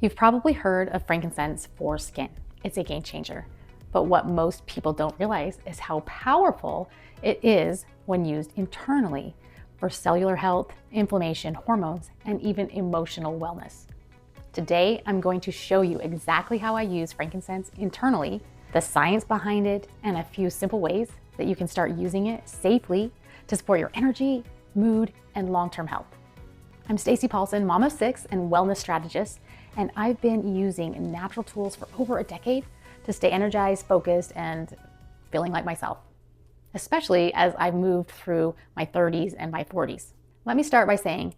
You've probably heard of frankincense for skin. It's a game changer. But what most people don't realize is how powerful it is when used internally for cellular health, inflammation, hormones, and even emotional wellness. Today, I'm going to show you exactly how I use frankincense internally, the science behind it, and a few simple ways that you can start using it safely to support your energy, mood, and long-term health. I'm Stacey Paulson, mom of 6 and wellness strategist, and I've been using natural tools for over a decade to stay energized, focused, and feeling like myself, especially as I've moved through my 30s and my 40s. Let me start by saying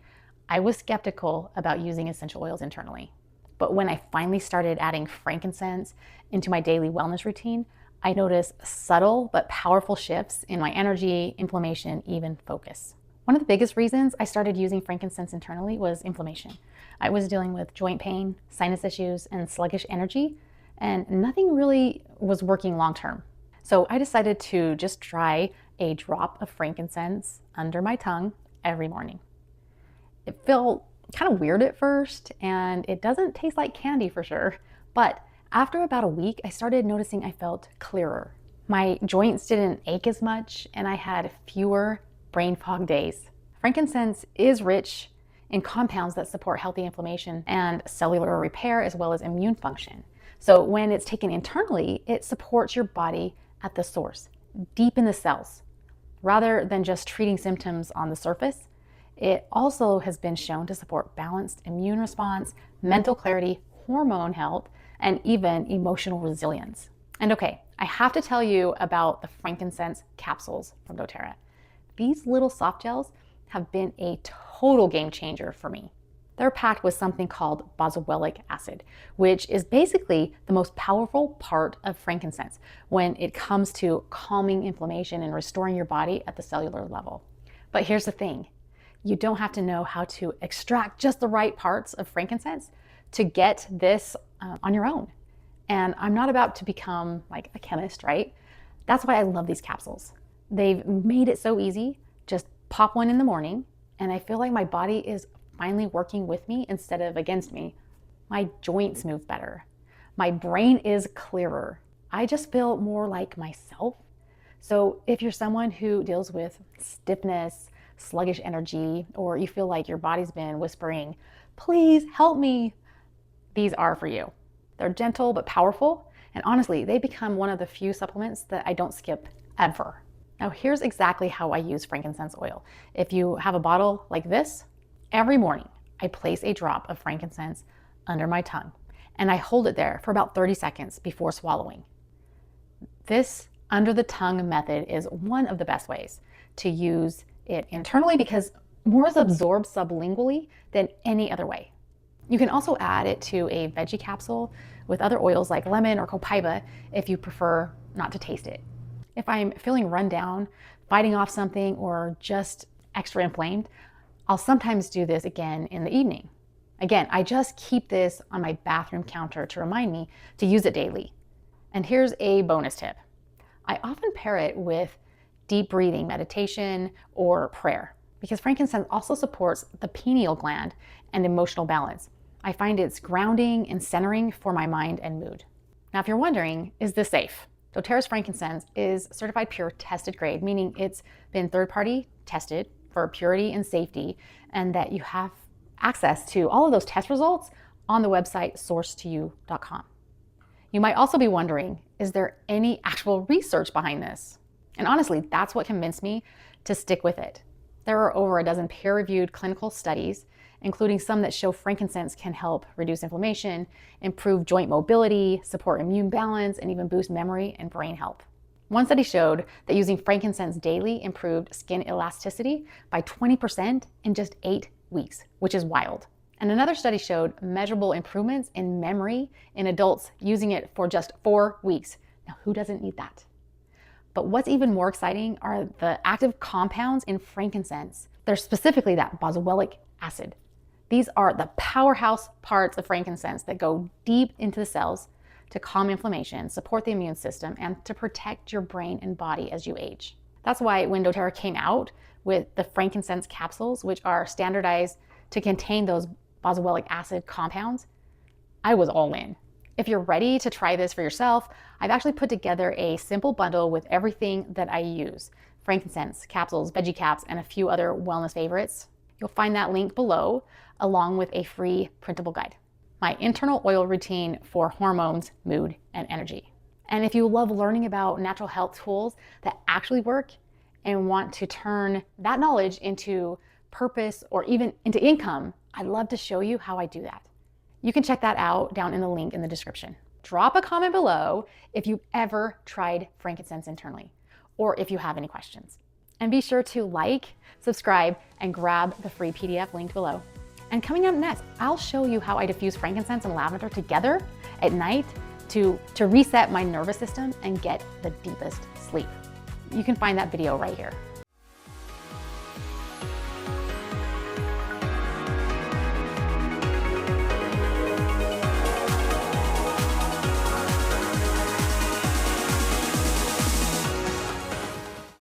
I was skeptical about using essential oils internally, but when I finally started adding frankincense into my daily wellness routine, I noticed subtle but powerful shifts in my energy, inflammation, even focus. One of the biggest reasons I started using frankincense internally was inflammation. I was dealing with joint pain, sinus issues, and sluggish energy, and nothing really was working long term. So I decided to just try a drop of frankincense under my tongue every morning. It felt kind of weird at first, and it doesn't taste like candy for sure, but after about a week, I started noticing I felt clearer. My joints didn't ache as much, and I had fewer brain fog days. Frankincense is rich in compounds that support healthy inflammation and cellular repair as well as immune function. So when it's taken internally, it supports your body at the source, deep in the cells. Rather than just treating symptoms on the surface, it also has been shown to support balanced immune response, mental clarity, hormone health, and even emotional resilience. And okay, I have to tell you about the frankincense capsules from doterra. These little soft gels have been a total game changer for me. They're packed with something called boswellic acid, which is basically the most powerful part of frankincense when it comes to calming inflammation and restoring your body at the cellular level. But here's the thing, you don't have to know how to extract just the right parts of frankincense to get this on your own. And I'm not about to become like a chemist, right? That's why I love these capsules. They've made it so easy. Just pop one in the morning, and I feel like my body is finally working with me instead of against me. My joints move better. My brain is clearer. I just feel more like myself. So if you're someone who deals with stiffness, sluggish energy, or you feel like your body's been whispering, please help me, these are for you. They're gentle but powerful, and honestly, they become one of the few supplements that I don't skip ever. Now here's exactly how I use frankincense oil. If you have a bottle like this, every morning I place a drop of frankincense under my tongue and I hold it there for about 30 seconds before swallowing. This under the tongue method is one of the best ways to use it internally because more is absorbed sublingually than any other way. You can also add it to a veggie capsule with other oils like lemon or copaiba if you prefer not to taste it. If I'm feeling run down, fighting off something, or just extra inflamed, I'll sometimes do this again in the evening. Again, I just keep this on my bathroom counter to remind me to use it daily. And here's a bonus tip. I often pair it with deep breathing meditation or prayer because frankincense also supports the pineal gland and emotional balance. I find it's grounding and centering for my mind and mood. Now, if you're wondering, is this safe? doterra's frankincense is certified pure tested grade, meaning it's been third-party tested for purity and safety, and that you have access to all of those test results on the website sourcetoyou.com. You might also be wondering, is there any actual research behind this? And honestly, that's what convinced me to stick with it. There are over a dozen peer-reviewed clinical studies, including some that show frankincense can help reduce inflammation, improve joint mobility, support immune balance, and even boost memory and brain health. One study showed that using frankincense daily improved skin elasticity by 20% in just 8 weeks, which is wild. And another study showed measurable improvements in memory in adults using it for just 4 weeks. Now, who doesn't need that? But what's even more exciting are the active compounds in frankincense. They're specifically that boswellic acid. These are the powerhouse parts of frankincense that go deep into the cells to calm inflammation, support the immune system, and to protect your brain and body as you age. That's why when doterra came out with the frankincense capsules, which are standardized to contain those boswellic acid compounds, I was all in. If you're ready to try this for yourself, I've actually put together a simple bundle with everything that I use. Frankincense, capsules, veggie caps, and a few other wellness favorites. You'll find that link below, along with a free printable guide. My internal oil routine for hormones, mood, and energy. And if you love learning about natural health tools that actually work and want to turn that knowledge into purpose or even into income, I'd love to show you how I do that. You can check that out down in the link in the description. Drop a comment below if you've ever tried frankincense internally, or if you have any questions. And be sure to like, subscribe, and grab the free PDF linked below. And coming up next, I'll show you how I diffuse frankincense and lavender together at night to reset my nervous system and get the deepest sleep. You can find that video right here.